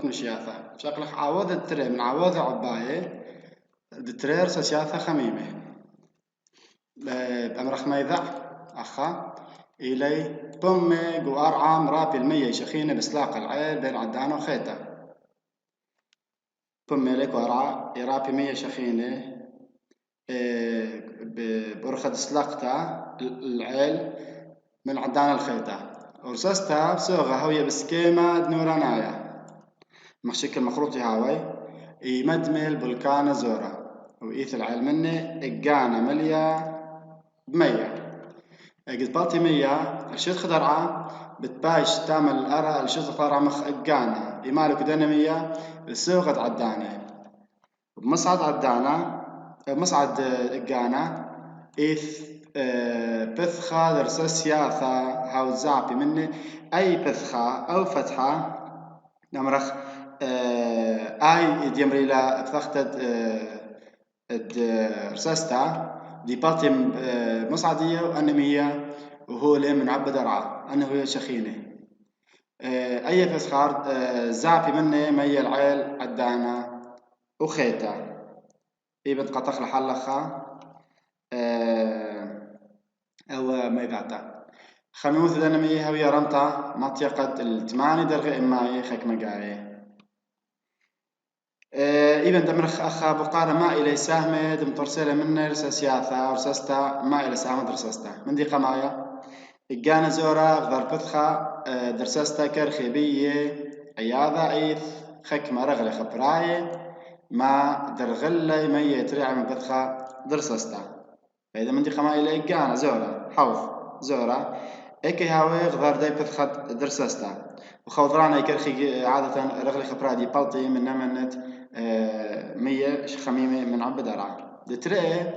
تكون شياثة شغلك عوض التري من عوض عباية دترير سياثة خميمة بأمرخ ميذع أخا إلي بمي قوار عام رابي المية شخينة بسلاق العيل بين عدانة وخيتة بمي لك ورع يرابي مية شخينة برخد سلاقتا العيل من عدانة الخيتة ورسستها بسوغة هوية بسكيمة دنورانايا مخشك المخروطي هاوي يمدمل بلكانة زورة وإيث العيل مني إقانة مليا بمية قد بالتي مية الشيط خضرعة بتبايش تعمل الأرى الشيط خضرعة مخ إقانة إمالك دنا مية بسوغة عدانة بمصعد عدانة بمصعد إقانة إيث بثخة درسس سياثة هاو زعبي مني أي بثخة أو فتحة نمرخ أي ديمريلا بثختد رسستا دي باتي مصعدية وأنمية وهو لي من عبد درعة أنه هي شخينة أي فسخار زعبي مني مي العيل عدانة وخيتا إيه بتقطخ لحلخة أو ما يبعتا خميوث دنمي هوية رمطة مطيقة التماني درغة إماي خيك مقاي إبن دمرخ أخا بقارة ما إلي سهمة دم ترسل من رسا سياثة ورسستا ما إلي سهمة درسستا من دي قمايا إقانا زورا غذر بثخة درسستا كرخي بيه عياذا إيث خيك ما رغلي خبراي ما درغلي مية تريع من بثخة درسستا فإذا من دي قمايا إلي إقانا زورا حوث زورا إيكي هاوي غذر دي بثخة درسستا وخوضرانا يكرخي عادة رغلي خبرا دي بلطي من نمنت مية خميمة من عبد درعة دتري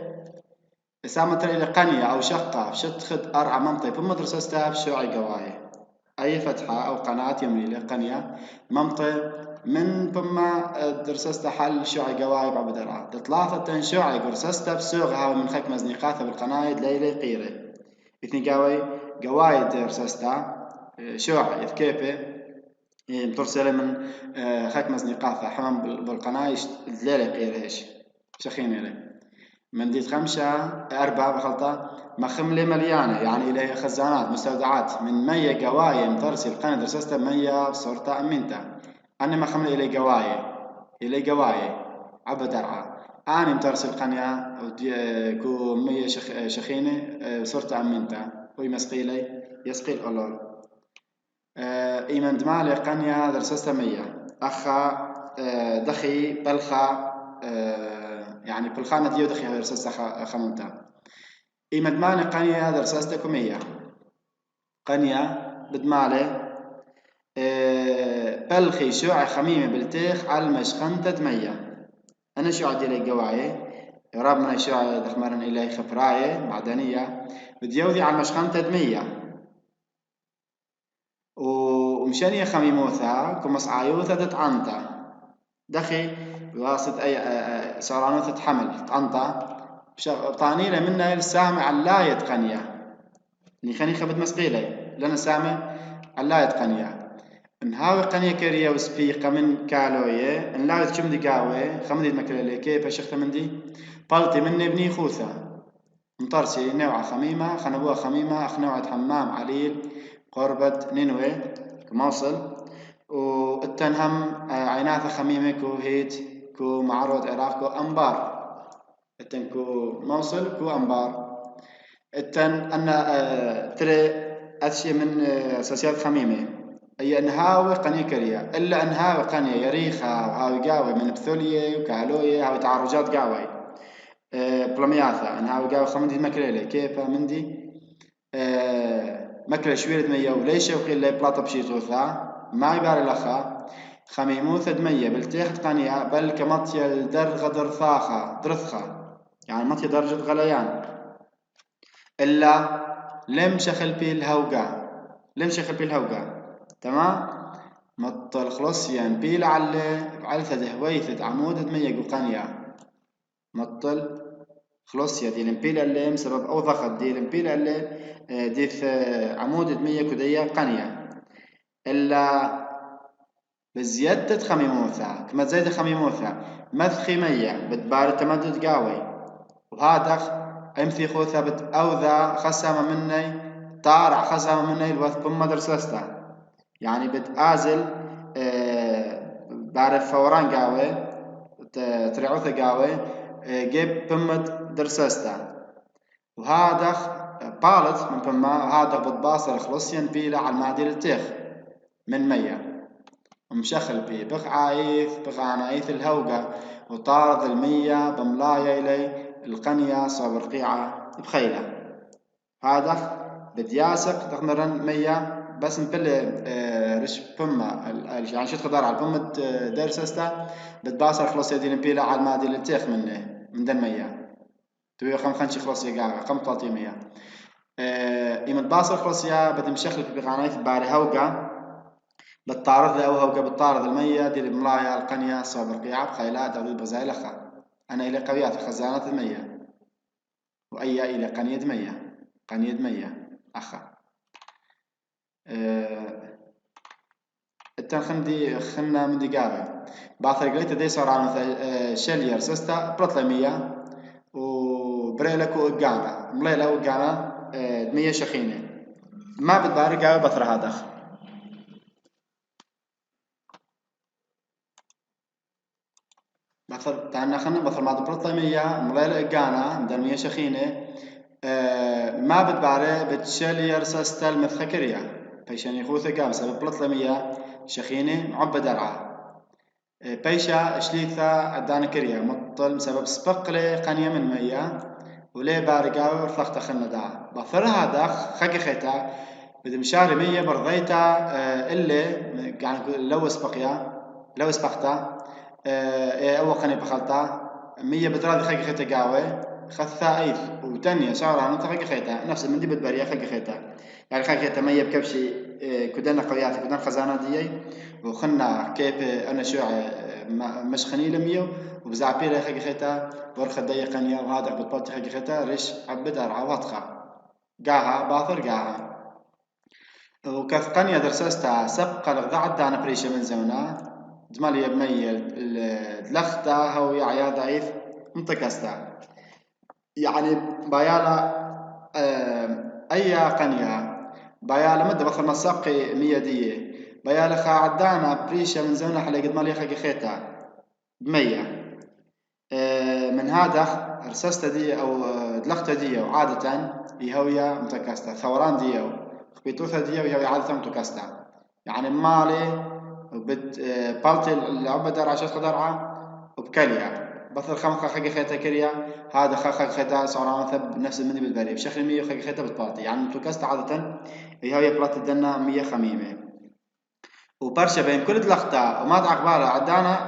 سامة تري لقنية أو شقة شت خد أرعى ممطي بما درسستها بشوعي قواي أي فتحة أو قناة يمري لقنية ممطي من بما درسستها حل شوعي قواي بعبد درعة تطلاثة شوعي درسستها بسوغها من خيك مزنيقاثة بالقنايد ليلي قيرة اثني قواي درسستها شوعي يذكيبه مترسلة من خيك مزنيقاثة حمام بالقنايش الليلة قيرهش شخينة لي من ديت خمسة أربعة بخلطة مخملة مليانة يعني إليه خزانات مستودعات من مية قواية مترسل قناة درسستها مية بصورة أمينتا أنا مخملة إلي قواية عبد درعة أنا مترسل قناة كو مية شخينة بصورة أمينتا ويمسقيلي يسقيل أولول إيمان دمالي قنية درسستها مية أخا دخي بلخا يعني بالخانة ديو دخي درسستها خممتا إيمان دمالي قنية درسستها كمية قنية بدمالي بلخي شوع خميمة بالتيخ على المشخنتة دمية أنا شوع ديالي قواعي راب من شوع دخمرن إلي خفراية معدنية بديوذي على المشخنتة دمية ومشانية خميموثا كمصعايوثا تتعنتا دخي بواسطة أي سرانوثة حمل تعنتا طانيلة منا السامة علاية قنية نخاني خبت مسقيلي لنا سامة علاية قنية انهاوي قنية كريا وسبيقة من كالوية انلاوي تشم دي قاوي خمدي المكلالي كيف شخت من دي بالتي مني بني خوثة مطرسي نوعة خميمة خنبوها خميمة أخ نوعة حمام عليل قربة نينوي كموصل والتنهم عيناثة خميمة كو هيت كو معروض عراق كو أنبار التن كو موصل كو أنبار التن أن تري أشي من أساسيات خميمة أي أنهاوي قنية كريا إلا أنهاوي قنية يريخة وهاوي قاوي من بثولية وكالوية هاوي تعرجات قاوي بلمياثة أنهاوي قاوي خمدي مكريلي كيفا مندي مكلا شويرة مية وليش وقيل لي بلاطة بشيطوثا ما يباري لخا خميموثة دمية بالتيخت قنية بل كمطية الدرغة درثخة يعني مطية درجة غليان إلا لم شخل بيه الهوقة تمام مطل خلص يعني بيل على هويثة عمود دمية قنية مطل خلاص يا دي الامبيلا اللي سبب او ضغط دي الامبيلا اللي ديث عمود دمية كدية قنية الا بزيادة خميموثا كما زيد خميموثا مثخي مية بتبار تمدد قاوي وهذا امثي خوثا بتأوذا خسامة مني طارع خسامة مني الوث بما درسستا يعني بتآزل بعرف فوران قاوي تريعوثا قاوي جيب بمت درسستا وهذا بالت من بما وهذا بتباصر خلصيا بيلا على المعدل التيخ من مية ومشخل بي بغعنايث الهوقة وطارد المية بملاية إلي القنية صوب رقيعة بخيلة هذا بدياسق تخمرن مية بس نبل رش بمة يعني شو تقدر على بمة درسستا بتباصر خلص يدين بيلا على المادي اللي تيخ منه من دن مية توي خم خنشي خلص يقاعد خم طاطي مية يمد باصر خلص يا بدي مشخل بغعنايث باري هوقة بالطارد أو هوقة بالطارد المية دير ملايا القنية صوب رقيعة بخيلات أو بزايلخة أنا إلى قويات خزانة المية وأي إلى قنيد مية قنيد مية أخا التنخندي خنا من دقاوي باثر قليت دي صار على مثلا شلير سستا بطلمية وبريلك وقانا مليلة وقانا مية شخينة ما بتبارك قاوي بثر هذا بثر تاعنا خنا بثر ما بطلمية مليلة وقانا مدن مية شخينة ما بتباري بتشلير سستا المثخكرية بيشان يخوث قام سبب بطلمية شخينة معبى درعة بيشا شليثا أدانا كريا مطل بسبب سبقلي قنية من مية ولي بارقا ورثخت خلنا دا بثر هذا خاقي خيتا بدي مشاري مية برضيتا اللي يعني لو سبقيا لو سبقتا أول قنية بخلتا مية بتراضي خاقي خيتا قاوي خثا أيث وتانية شعر عن خاقي خيتا نفس من دي بتبريا خاقي خيتا يعني خاقي خيتا مية بكبشي كدنا قويات كدنا خزانة ديي وخنا كيف أنا شوع مش خني لمية وبزعبير خاقي خيتا برخة ضيقنيا وهذا بتبطي خاقي خيتا ريش عبدار عوضخا قاها باثر قاها وكثقنيا درسستا سبق الغضاء دانا بريشة من زونا دمالي بمية دلختا هو يعيا ضعيف منطقستا يعني بايالا أي قنيا بايالا مدة بخر مساقي مية دية بايالا خا عدانا بريشة من زونا حلا قد مالي خاقي خيتا بمية من هذا رسستا دي أو دلختا دي وعادة يهويا متكاستا ثوران دي خبيتوثا دي وهي عادة متكاستا يعني مالي بالتي العبدة عشان قدرعة وبكليا بثر خمخة خاقي خيتا كريا هذا خاقي خيتا صوران ثب نفس المني بالبالي بشكل مية خاقي خيتا بالباطي يعني متكاستا عادة هي بلات الدنا مية خميمة وبرشا بين كل دلختا وما تعقبالها عدانا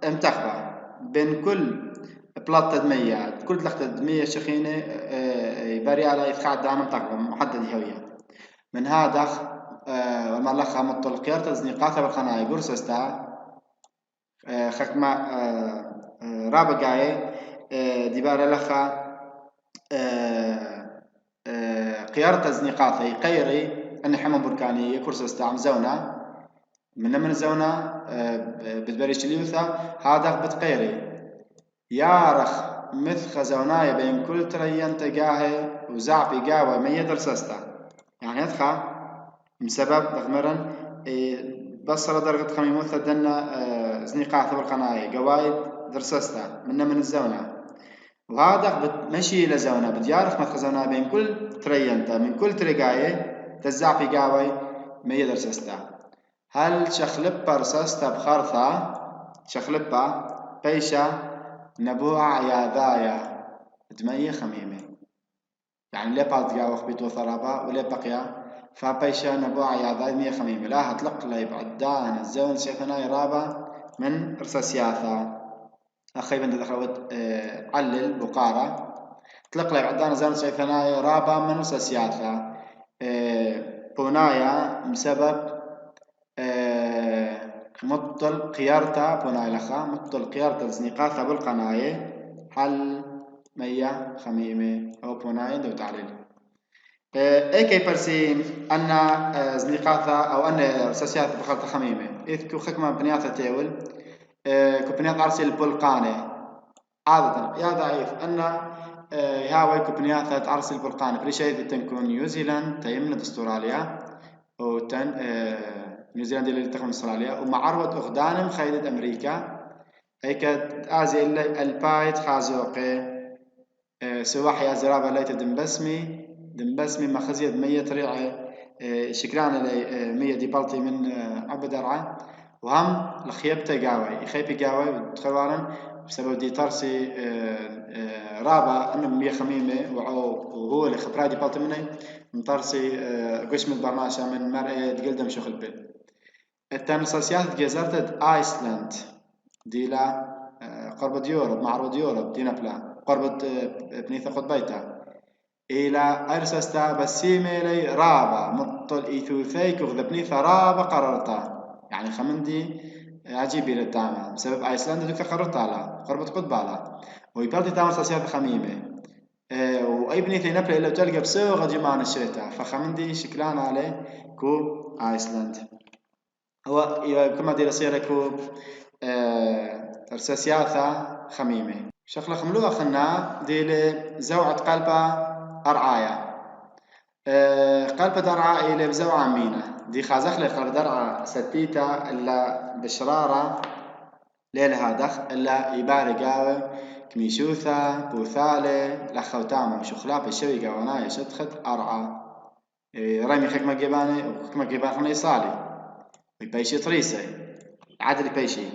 انتخبه بين كل بلاطة دمية كل دلختا دمية شخينة يباري على إثقاء دانا متقبل محدد هوية من هذا والمالخة مطلقيار تزنيقاتها بالقناة قرصستا خكما رابقاي ديبارة لخا قيار تزنيقاتها قيري أن حمى بركانية كرسستا عم زونا من زونا بتبريش اليوثا هذا بتقيري يارخ مثخ زونايا بين كل تريان تقاهي وزعبي قاوة مية درسستا يعني يدخل بسبب غمرا بصر درجة خميموثة دنا زنيقات بالقناية قوايد درسستا من الزونة وهذا بتمشي لزونة بديارخ مثخ زونايا بين كل تريانتا من كل ترقاية تزعبي قاوي مية درسستا هل شخلبا رسستا بخارثة شخلبا بيشا نبوع ياذايا دمية خميمة يعني ليه بعد قاوخ بيتو ثرابا وليه بقيا فبيشا نبوع ياذايا مية خميمة لا هتلق لا يبعدان الزون سيثنا يرابا من رساسياثا أخي بنت دخلت علل بقارة تلق لا يبعدان الزون سيثنا يرابا من رساسياثا بونايا بسبب مطل قيارتا بوناي لخا مطل قيارتا زنيقاثا بالقناية حل مية خميمة أو بوناي دو تعليل ايكي برسيم أن زنيقاثا أو أن رساسيات بخلطة خميمة إذ كو خكمة بنياثة تيول كو بنياث عرسي البلقانة عادة يا ضعيف أن هاوي كو بنياثة عرسي البلقانة بريشايد تنكون نيوزيلاند تيمنا استراليا وتن نيوزيلاند اللي تخون استراليا ومعروض أخدانم خيدة أمريكا هيك آزي البايت خازوقي سواح يا زرابة ليت دنبسمي مخزيد مية ريعة شكران لي مية دي بلطي من عبد درعة وهم لخيبته قاوي يخيبي قاوي وتخوارن بسبب دي ترسي رابع انه مية خميمة وهو اللي خبراي دي بلطي مني من ترسي قش من برناشة من مرأة تقلدم شو خلبل التنساسيات جزرت ايسلند ديلا قرب يوروب معروض يوروب دينا بلا قرب بنيث قطبيتا إلى أرسستا بسيمي لي رابا مطل إيثوثيك وغذا بنيث رابا قررتا يعني خمندي عجيب إلى التامة بسبب أيسلندا دوكا قررتا لا قربت قطبا لا ويبالتي تامر ساسيات خميمة وأي بنيث نبلا إلا تلقى بسوغ جمان الشتاء فخمندي شكلان عليه كو أيسلند هو كما دي رسيرة كو رساسياثا خميمة شغلة خملوها خنا دي زوعة قلبة أرعايا قلبة درعا إلى بزوعة مينة دي خازخلة قلب درعا ستيتا إلا بشرارة ليلها دخ إلا يباري قاوي كميشوثة بوثالة لخوتامة وشخلاب الشوي قاوناي شدخت أرعا رمي خكمة جباني وخكمة جبان خنا يصالي ويبيشي طريسي عدل بيشي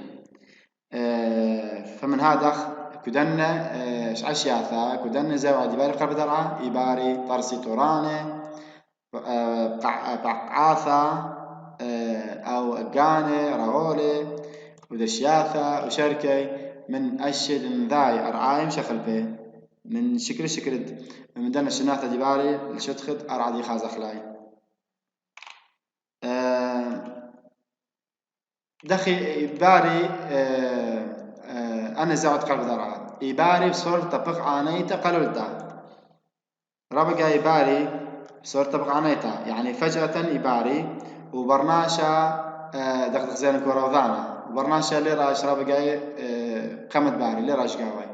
فمن هذا كدن أشياثا كدن زوعة ديباري قلب درعا يباري طرسي توراني بععاثة أو أجاني رغولي ودشياثة وشركي من أشد من ذاي أرعايم شخل به من شكل من دنا الشناثة ديباري لشدخد أرعى دي خاز أخلاي دخي إباري أنا زوعة قلب درعا إباري بصور طبق عانيتا قلولتا ربقا إباري بصور طبق عانيتا يعني فجأة إباري وبرناشا دخل زين كوروضانا وبرناشا اللي راش ربقا قمت باري اللي راش قاوي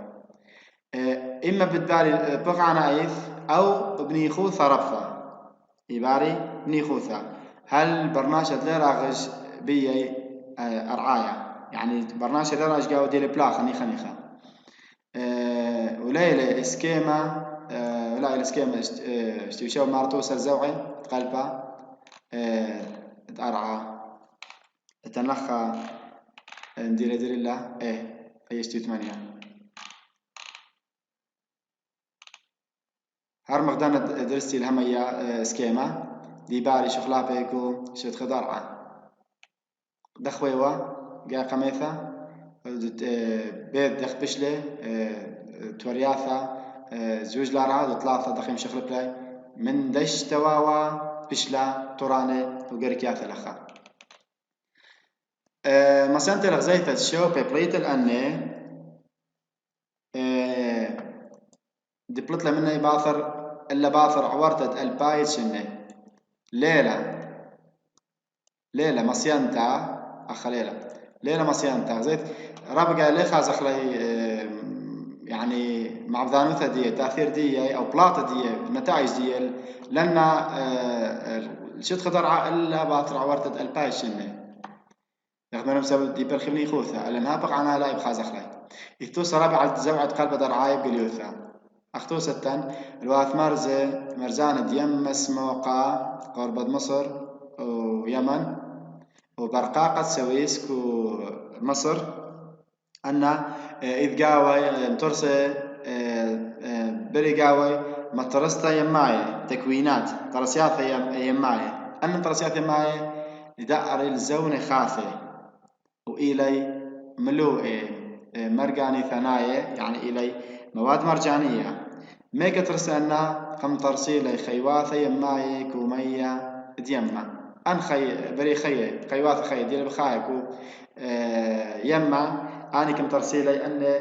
إما بتباري بقع نايث أو بنيخوثة ربثة إباري بنيخوثة هل برناشا اللي راغش بي أرعايا يعني برناشا اللي راش قاوي دي البلا خنيخة وليلة اسكيما لا الاسكيما اشتوشاو مارتوس الزوعي قلبة أرعى تنلخى ندير الله فيشتو 8 هر مقدار درستي الهمية سكيما دي باري شغلها بيكو شت خضرعة دخويوة جا قميثة بيت دخ بشلة تورياثة زوج لارا ثلاثة دخيم شغل بلاي من دش تواوا بشلا توراني وقركياثة لخا مسانت الغزيثة الشو ببريت الأني دبلت له مني باثر إلا باثر عورتت البايت شنه ليلة مصيانتا أخ ليلة مصيانتا زيت ربقا لي خازخ لي يعني مع ذانوثة دي تأثير دي أو بلاطة دي نتائج دي لأن الشد خطر إلا باثر عورتت البايت شنه يخدمون بسبب دي بالخبني خوثة لأنها بقى عنها لايب خازخ لي يثوس رابع زوعة قلب درعايب قليوثة أختو ستن الواث مرزان ديم مسموقة قرب مصر ويمن وبرقاقة سويس كو مصر أن إذ قاوي مترسي بري قاوي مترستا يماي تكوينات ترسيات يماي أن ترسيات يماي لدأر الزون خاثي وإلي ملوء مرجاني ثنايا يعني إلي مواد مرجانية ميكا ترسلنا قم ترسيلي خيواثة يماي كومية ديما أن بري خيواثة خي ديال بخايكو يما أني كم ترسيلي أن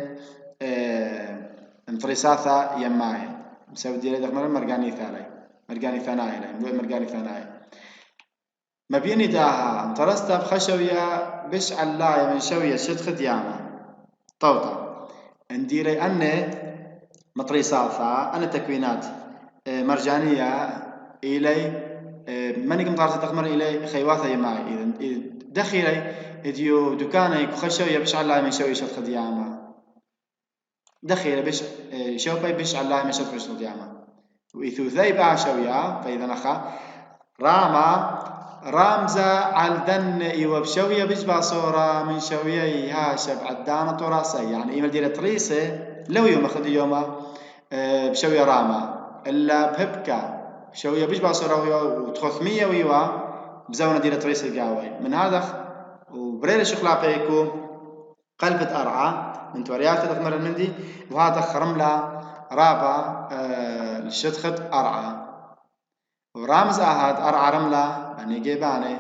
مترساثة يماي مسوي ديالي دخمر مرجاني ثالي مرجاني ثنائي لي مرجاني ثنائي ما بيني داها ترستا بخشوية بش علاية من شوية شد خديامة طوطة نديري أني مطري صالفة أنا تكوينات مرجانية إلي ماني قمطارة تقمر إلي خيواثة يماي إذا دخيلي إديو دكاني خشوية بش علاية من شوية شد خديامة دخيلي بش شوبي بش علاية من شد خديامة وإذو ذيب عشوية فإذا نخا راما رامزة عالدن إيوة بشوية بجبا صورة من شوية هاشب عدانة وراسي يعني إيما ديرة تريسة لو يوم أخذ يوما بشوية راما إلا بهبكة شوية بجبا صورة وتخثمية ويوا بزونة ديرة تريسة القاوي من هذا وبريل شخلا بيكو قلبة أرعى من توريات تدخمر المندي وهذا خرملة رابا الشتخت أرعى ورامز أحد أرعى رملة يعني جيباني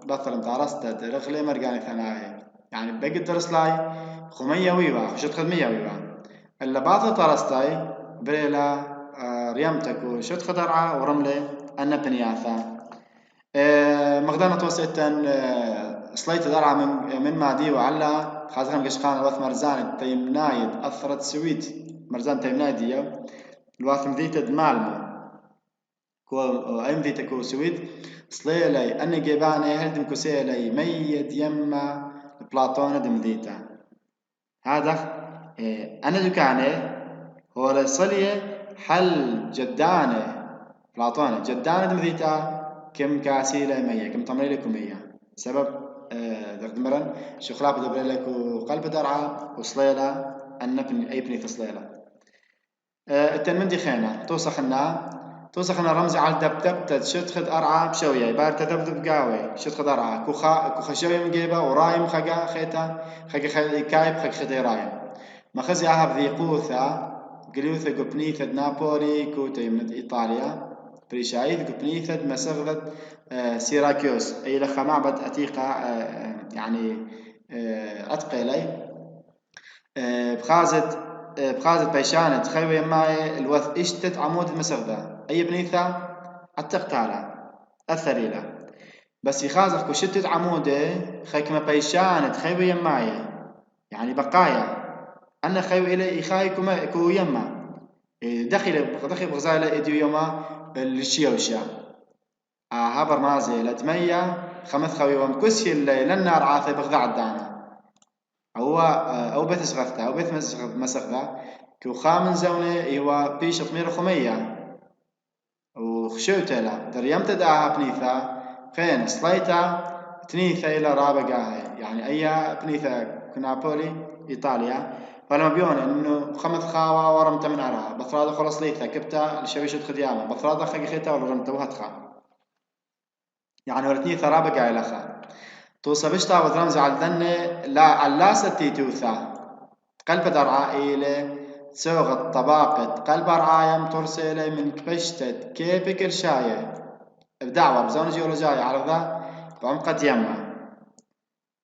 بطل متعرسته رخلي مرقاني ثنائي يعني بقي درسلاي خمية ويوا خشت خدمية ويوا إلا باطل ترستاي بريلا ريمتك وشت خدرعة ورملة أنا بنياثا مقدانة توسيتن سليت درعة من مادي وعلا خاصة قشقان الوث مرزان تيمنايد أثرت سويت مرزان تيمنايد الوث مذيتد مالمو كو أيم ذي تكو سويد صليلي أني جيباني هلدم كسيلي ميد يما بلاطون دمذيتا هذا أنا دكاني هو لصلية حل جداني بلاطون جداني دمذيتا كم كاسيلي مية كم تمريلي كمية سبب دمرن شخلاب دبريلك وقلب درعة وصليلة أن أي بني تصليلة التنمندي خينا توسخنا رمزي على الدبدب تشد خد أرعى بشوية بار تدبدب قاوي شد خد أرعى كوخا شوية من جيبه ورايم خجا خيتا خجا كايب خج خدي رايم ما خزي أهب ذي قوثة قليوثة قبنيثة نابولي كوتي من إيطاليا بريشايد قبنيثة مسغلة سيراكيوس أي لخا معبد أتيقة يعني أتقي لي بخازت بيشانة خيوة يماي الوث اشتت عمود المسغدة أي بنيثة التقتالة الثريلة بس يخازق وشتت عموده خيكما بيشانة خيوة يماي يعني بقايا أنا خيوة إلي إخاي كو يما دخل بغزالة إديو يوما الشيوشا هابر مازي لتمية خمث خوي ومكسي اللي للنار عاثي بغذا عدانا أو بيت سغفته أو بيت مسغته كو خامن زونة إيوا بيش طمير خمية وخشوته لا دريمت داها بنيثا خين صليتا تنيثا إلى رابقاها يعني أي بنيثا كنابولي إيطاليا فلما بيون إنه خمث خاوة ورمت من عراها بثرادة خلص ليثا كبتا لشويشة خديامة بثرادة خي خيتا ولا رمت وهتخا يعني ورتنيثا رابقاها إلخا توصبشتا وذرمز على الذنة لا علاسة تيتوثا قلب درعا إلى سوغ طباقة قلب رعايم ترسل من كبشتت كيف كل شاية بدعوة بزون جيولوجية على ذا بعمقة يمة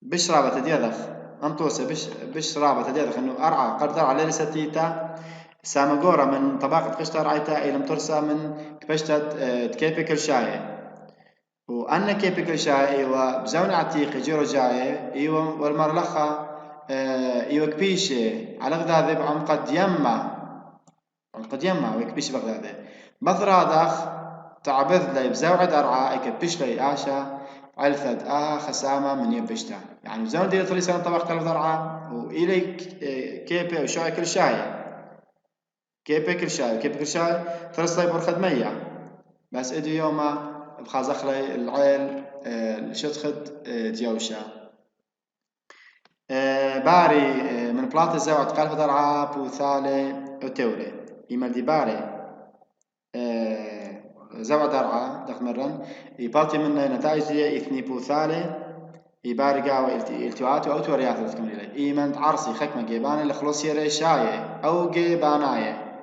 بش رابطة ديذخ أنتوسة بش رابطة ديذخ إنه أرعى قلب درعا ليلة ستيتا سامقورة من طباقة قشتة رعيتا إلى مترسى من كبشتت كيف كل شاية وأنا كيف كل شيء إيوه بزون عتيق جيولوجية إيوه والمرلخة إيوه كبيشة على غذاء بعمق يمة ويكبيش بغذاء بثرادخ تعبث لي بزوعد أرعى يكبيش لي آشا علفت خسامة من يبشتا يعني بزون دي طريق سنة طبق قلب أرعى وإلي كيبي وشاي كل شاي كيبي كل شاي ثرس لي برخد مية بس إدي يوما بخازخ لي العيل الشتخد ديوشا باري من بلاط الزوعد قلب درعا بوثالي وتولي إما دي باري زوعد درعا دخمرن يبالتي من نتائج دي إثني بوثالي يباري قاوة التوات أو توريات تكمل لي إيمان عرسي خكمة جيباني لخلص يري شاية أو جيباناية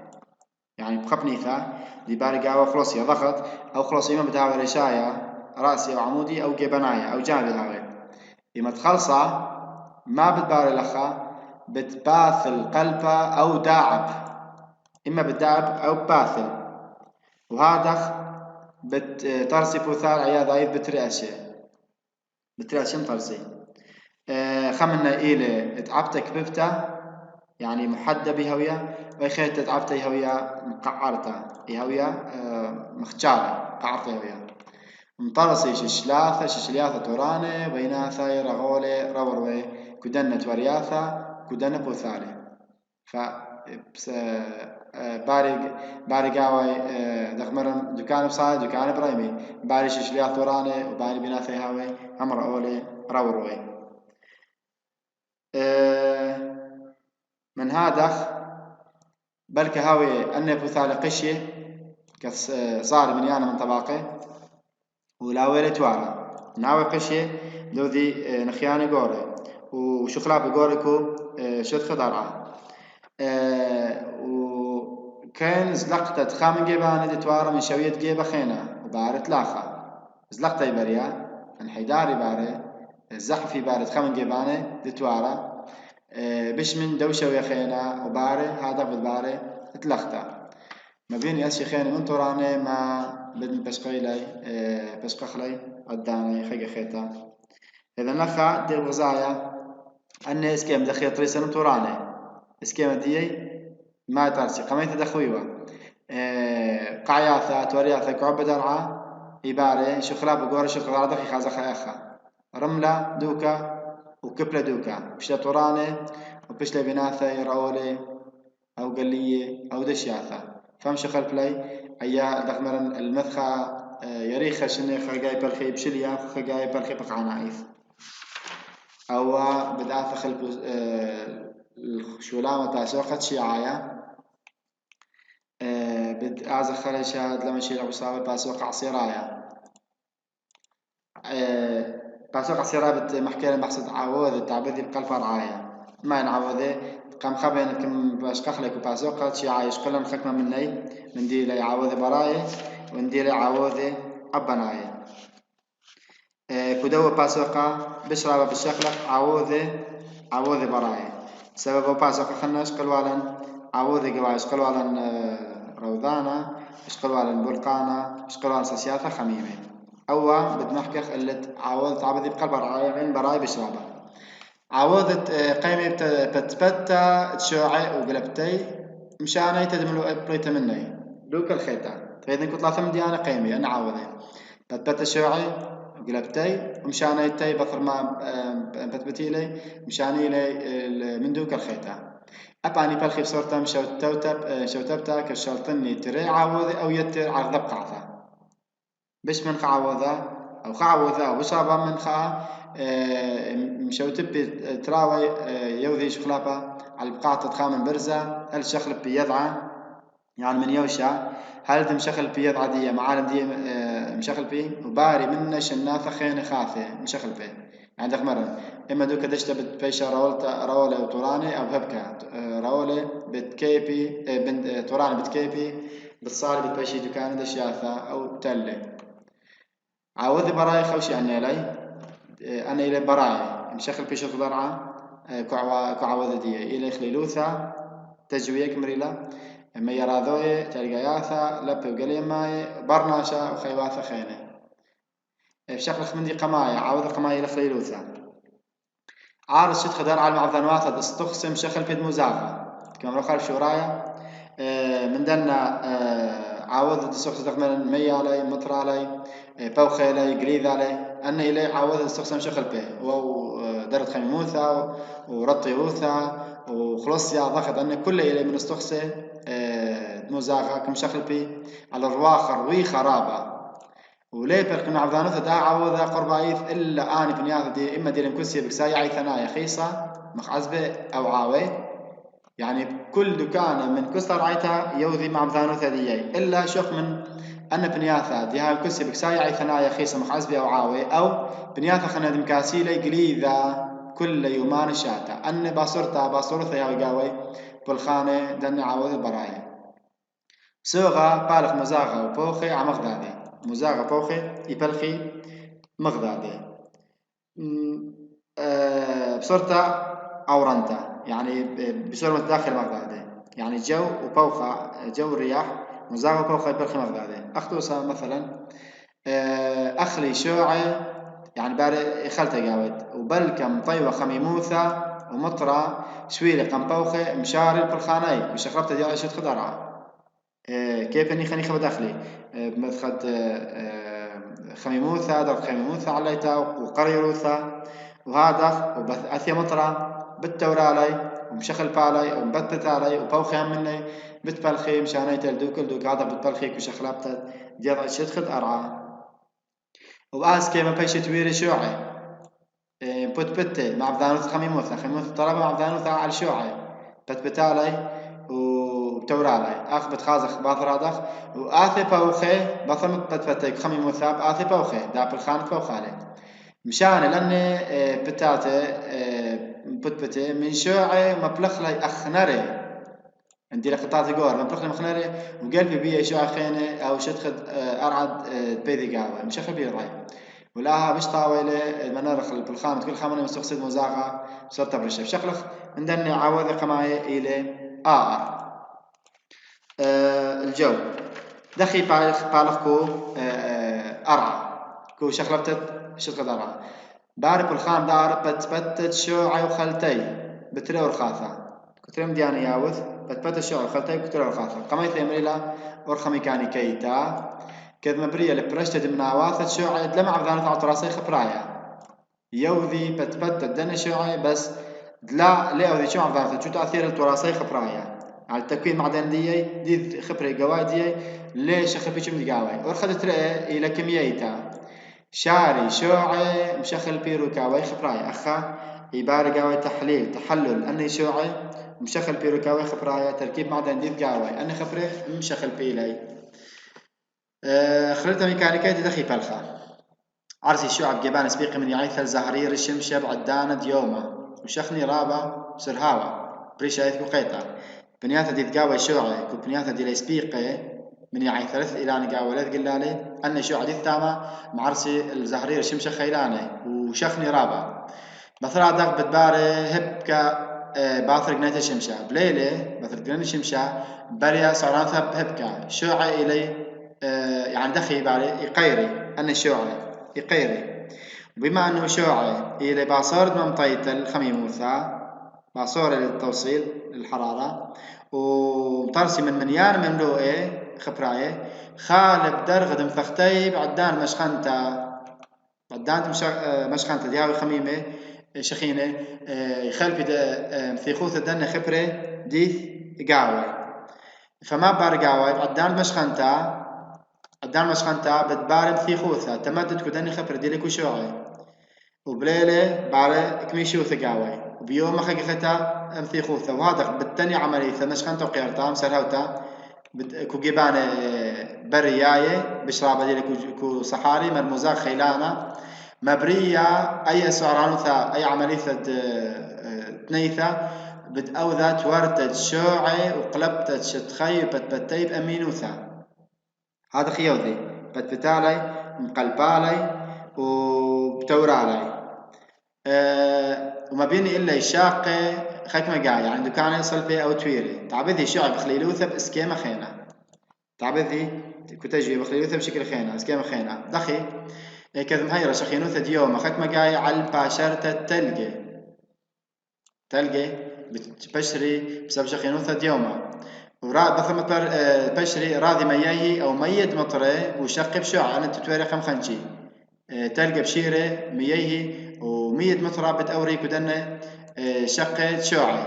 يعني بخبنيثا دي باري قاوة خلص ضغط أو خلص إما بتهاوي رشاية رأسي أو عمودي أو جبناية أو جانبي هاوي إما تخلصة ما بتباري لخا بتباثل قلبة أو داعب إما بتداعب أو باثل وهذا ترسي بوثار عياذ عيد بترأشي مطرسي خمنا إلى تعبتك بفتا يعني محدة بهوية ويخيت تعبت هوية مقعرتها هوية مخجالة قعرتها هوية مطرسي ششلاثة توراني بيناثا رغولي روروي كدنة ورياثة كدنة بوثالي ف باري قاوي دغمرن دكان بصاي دكان برايمي باري ششلياث توراني وباري بيناثا هاوي هم رغولي روروي من هذا بلك هاوي أني بوثالي قشي صار من يانا من طباقي ولاويلي توارا ناوي قشي ذي نخياني قوري وشخلاب قوريكو شد خضارة وكان زلقت خامن جيباني دي توارا من شوية جيبا خينا وبارت لاخا زلقت يبريا الحيداري باري الزحفي بارت خامن جيباني دي توارا بش من دوشة ويخينا وباري هذا بالباري اتلختا ما بين أشي خينا من توراني ما بدن بشقيلي بشقخلي قداني خيقة خيتا إذا نخا دي الغزايا أن إسكيم دخيل طريسة من توراني إسكيم دي ما ترسي قميت دخويوة قعياثة تورياثة كعب درعة إبارة شخلا بقور شخلا دخي خازا خياخا رملة دوكا وكبلة دوكا بشلا توراني وبشلا بناثة يرأولي أو قلية أو دشياثة فمشي خلف لي أيا دخمرن المثخة يريخة شنيخة جاي بالخي بشليا خجاي بالخي بقع نايف أو بدأت خلف الشولامة تاسوقت شيعايا بدأت خلشات لما شيل أبو صابر باسوق عصيرايا باسوق عصيرايا بتمحكي مقصد عوض التعبدي بقلب رعايا ما نعوضه قام خبين كم باش كخلك وباسوق شي عايش كلهم خكمة مني ندي لي عوض براي وندي لي عوض أبناي كدوة باسوقة بشرب بالشكل عوض براي سبب باسوقة خناش قلوالا عوض جواش قلوالا روضانا قلوالا بلقانا قلوالا سياسة خميمة أو بدمحكخ اللي عوض تعبدي بقلب براي غين براي بشربه عوضت قيمة بتبتا تشوعي وقلبتي مشاني تدملو بريتا مني دوك الخيتا فإذا كنت لا ثم ديانا قيمي أنا عوضي بتبتا شوعي وقلبتي ومشاني تي بطر ما بتبتي لي مشاني لي من دوك الخيتا أباني بالخيف صورتا شوتبتا كشلطني تري عوضي أو يتر عرض بقعثا بش من خعوضة أو خعوضة أو بشابة من خا مشوتب تراوي يوذي شخلابة على بقعة تخامن برزة هل شخل بيضعة يعني من يوشع هل دم شخل بيضعة دي معالم دي مشخل بي وباري من شناثة خين خاثة مشخل بيه يعني دخمرن إما دوكا دشتا بتبيشا رولة وطوراني أو هبكا رولة بتكيبي بنت طوراني بتكيبي بتصاري بتبيشي دكان دشياثة أو تلي عوضي براي خوشي عني لي أنا إلى براي مشخل بيش الضرعة كعوض دي إلى خليلوثا تجويك مريلا ما يراذوي تلقياثا لب وقلي ماي برناشا وخيواثا خينه بشكل خمندي قماية عوض قماية إلى خليلوثا عارض شد خدار على المعظنوات استخصم شخل بيد مزافة كما رخال شورايا من دنا عوض تسوق تقمن مي علي مطر علي بوخ علي قريذ علي أن إلي عوض استخدم شغل به ودرت خيموثا ورطي ووثا وخلصيا ضغط أن كل إلي من استخسه مزاغا كم شغل به على الرواخ روي خرابة وليه بركن عبدانوثا دا عوض قربايث إلا آني بنياث دي إما دي لمكسي بكساي عي ثنايا خيصة مخعزبة أو عاوي يعني كل دكان من كسر عيتا يوذي مع بذانوثا ديي إلا شوف من أن بنياثا دي هاي الكسي بكساي عي ثنايا خيصة مخعزبة أو عاوي أو بنياثا خنا دمكاسي لي قليذا كل يومان شاتا أن باصورتا يا قاوي بالخانة دن عاوذ براي سوغا بالغ مزاغا وبوخي عمغدادي مزاغا بوخي يبلخي مغدادي بصورتا أورنتا يعني بصورة داخل مغدادي يعني جو وبوخا جو الرياح مزاغ بوخي برخي مغدادي أخدوسا مثلا أخلي شوعي يعني باري خلطة جاود وبلكم طيوة خميموثة ومطرة شويلة قنبوخة مشاري بالخاني مش خربت ديال شت خضرة كيف اني خني خبد داخلي مدخد خميموثة درت خميموثة عليتا وقريروثة وهذا وبث أثيا مطرة بالتورالي ومشخل بالي ومبتت علي وبوخي مني بتبلخي مشاني تلدوك الدوك هذا بتبلخي وشخلابت ديال شت خد أرعى وأس كيما بيشت ويري شوعي بتبتة مع بدانوث خميموثة خميموثة طلبة مع بدانوثة على الشوعي بتبتالي وبتورالي أخ بتخازخ باثرادخ وآثي بوخي بثم بتبتك خميموثة بآثي بوخي داب الخان بوخالي مشان لأني بتاتي بتبتة من شوعي مبلخ لي أخنري عندي لقطات جور مبلخ لي مخنري وقلبي بيه شوعي خيني أو شتخد أرعد بيذي قاوي مشخل بيه راي ولاها مش طاولة المنارخ بالخامة كل خامة مستقصد مزاغة صرت برشف شخلخ عندنا عوض قماية إلى الجو دخي بالخ كو أرعى كو شخلبتت شتخد أرعى بارب الخام دار بتبتت شوعي وخلتي بتري ورخاثة كترم دياني ياوث بتبتت شوعي وخلتي بتري ورخاثة قماية أمريلا ورخ ميكانيكيتا كذ مبرية لبرشتة من عواثة شوعي لما عبدانة على راسي خبرايا يوذي بتبت الدنيا شوعي بس لا ذي شو عبدانة شو تأثير التراثي خبرايا على التكوين معدن دي خبري قوادي ليش خبري شو متقاوي ورخدت رأي إلى كمية شاري شوعي مشخل بيروكاوي خبرايا أخا عبارة قاوي تحلل أني شوعي مشخل بيروكاوي خبرايا تركيب معدن دي قاوي أني خبري مشخل بيلي خلطة ميكانيكية دخي بالخا عرسي الشعب جبان سبيقي من يعيث الزهرير الشمشب عدانة ديومة وشخني رابا سرهاوة بريشة يث بقيتا بنياتا دي تقاوي شوعي كو بنياتا دي لسبيقي من يعيث ثلاث إلى نقاوي لذ قلالي أن شوعي دي الثامة معرسي الزهرير الشمشة خيلاني وشخني رابا مثلا دق بتباري هبكا باثر قنيت الشمشة بليلة باثر قنيت الشمشة بريا صارانثا بهبكا شوعي إلي يعني دخي بالي يقيري أن الشوعي يقيري بما أنه شوعي إلى باصورد ممطيت الخميموثة باصورة للتوصيل للحرارة ومطرسي من منيان مملوئة خبراية خالب درغد مثختي بعدان مشخنتا بعدان مشخنتا دياوي خميمة شخينة يخلفي مثيخوث الدنة خبرة ديث قاوي فما بار قاوي بعدان مشخنتا قدام مشخنتا بتبارم في خوثة تمدد كدني خبر ديلك وشوعي وبليلة بارة كميشو ثقاوي وبيوم خلق ختا امثي خوثة وهذا بالتاني عملية مشخنتا وقيرتا مسرهوتا كو جيبان برياية بشرابة ديلك كو صحاري مرموزاق خيلانة مبرية أي سعرانوثا أي عملية تنيثة بتأوذا تورتج شوعي وقلبتج شتخي بتبتيب أمينوثا هذا خيوذي بتبتالي مقلبالي وبتورالي وما بيني إلا يشاقي خيك مقاي يعني دكان يصل فيه أو تويري تعبذي شعب خليلوثة بإسكيمة خينة تعبذي كتجي بخليلوثة بشكل خينة إسكيمة خينة دخي كذا مهيرة شخينوثة ديوم خيك مقاي على الباشرة تلقي بتبشري بسبب شخينوثة ديومة بثم بشري راضي مياهي أو ميد مطري وشقب شوع أنا تتواري خم خنشي تلقى بشيرة مياهي وميد مطرة بتأوري كدنة شقة شوعي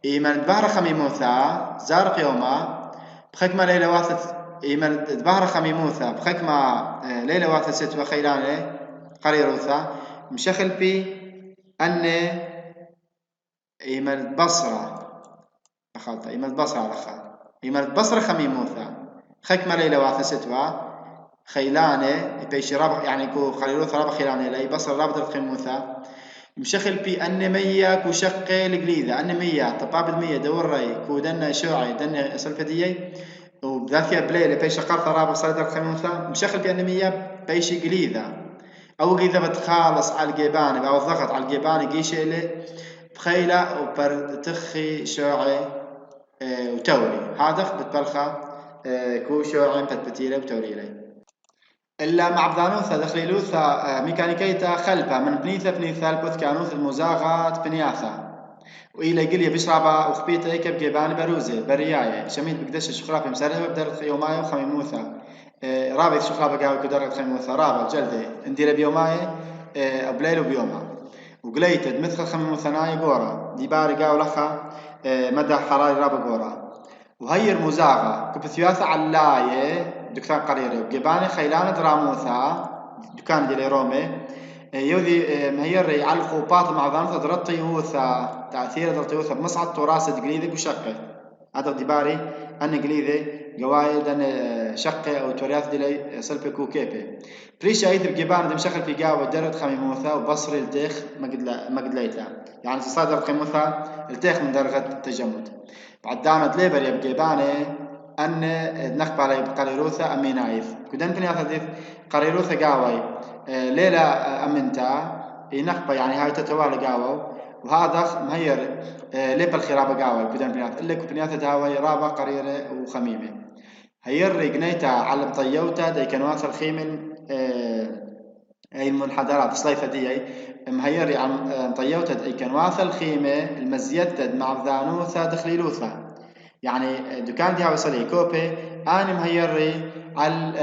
إيمان بحر خميموثا زارق يوما بخكمة ليلة واثت إيمان بحر خميموثا بخكمة ليلة واثت ست وخيلانة قريروثا مشخل بي أن إيمان بصرة أخلطة إيمان بصرة لخا إيمان بصرة خميموثا خكمة ليلة واثت ستوا خيلانة بيش رابخ يعني كو خليروثا رابخ خيلانة لي بصرة رابط الخموثا مشخل بي أن مية كو شقة القليدة أن مية طباب المية دور رأي كو دنا شوعي دنا سلفدية وبذاثيا بليلة بيش قرطة رابط صليدة الخموثا مشخل بي أن مية بيش قليدة أو قيدة بتخالص على الجيبان أو الضغط على الجيبان قيش إلي بخيلة وبرتخي شوعي وتوري هذا بتبلخة كو شوعين بتبتيرة بتوريلي إلا مع بذانوثا دخليلوثا ميكانيكيتا خلبها من بنيثا البوث كانوث المزاغات بنياثا وإلى قليا بشربا وخبيتا إيكا بجيبان بروزي برياية شميت بقدش شخراب مسرها بدرت يوماي وخميموثا رابط شخراب قاوي كدرت خميموثا رابط جلدي اندير بيوماي بليل وبيوما وقليتد مثل خميموثناي قورا دي باري قاو لخا مدى حراري رابا قورا وهير مزاغة كبثياثة علاية دكان قريري وجباني خيلان دراموثا دكان ديالي رومي يوذي مهير يعلقوا باط مع ظنثة درطي وثا تأثير درطي وثا بمصعد تراث قليدي بشقة هذا دباري أن قليدي قوايد أن شقة أو تورياث ديلي سلبي كوكيبي بريش أيث بجبان دم شخل في قاوة درت خميموثا وبصري التيخ ما قد ليتا يعني تصادر خميموثا التيخ من درجة التجمد بعد دانت ليبر يبقى باني أن نقب على قريروثا أمينايف كدن بني أخذ قريروثا قاوي ليلة أمنتا ينقب يعني هاي تتوالى قاوي وهذا مهير ليب الخرابة قاوي كدن بني أخذ اللي كبني أخذ هاوي رابع قريرة وخميمة هير رجنيتا على طيوتا دي كانوا أثر خيمن أي المنحدرات صيفة دي مهير عن طيوتا أي كان واثل خيمة المزيتد مع ذانوثا دخليلوثا يعني دكان دي هاوصلي كوبي أنا مهيري على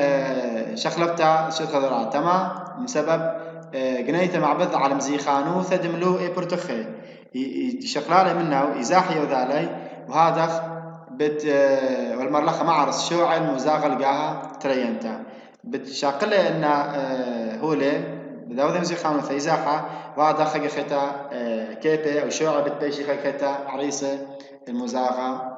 شخلبتا شخضرا تمام بسبب جنيته مع بذ على مزيخانوثا دملو إيه برتخي شقلالي منه وإزاحي وذالي وهذا بت والمرلخة معرس شوع المزاغ لقاها ترينتا بتشاقله إن هو له بدأوا ذي خانوثا إزاحة وهذا خي ختا كيبي أو شوع بتبيشي خي ختا عريسة المزاغة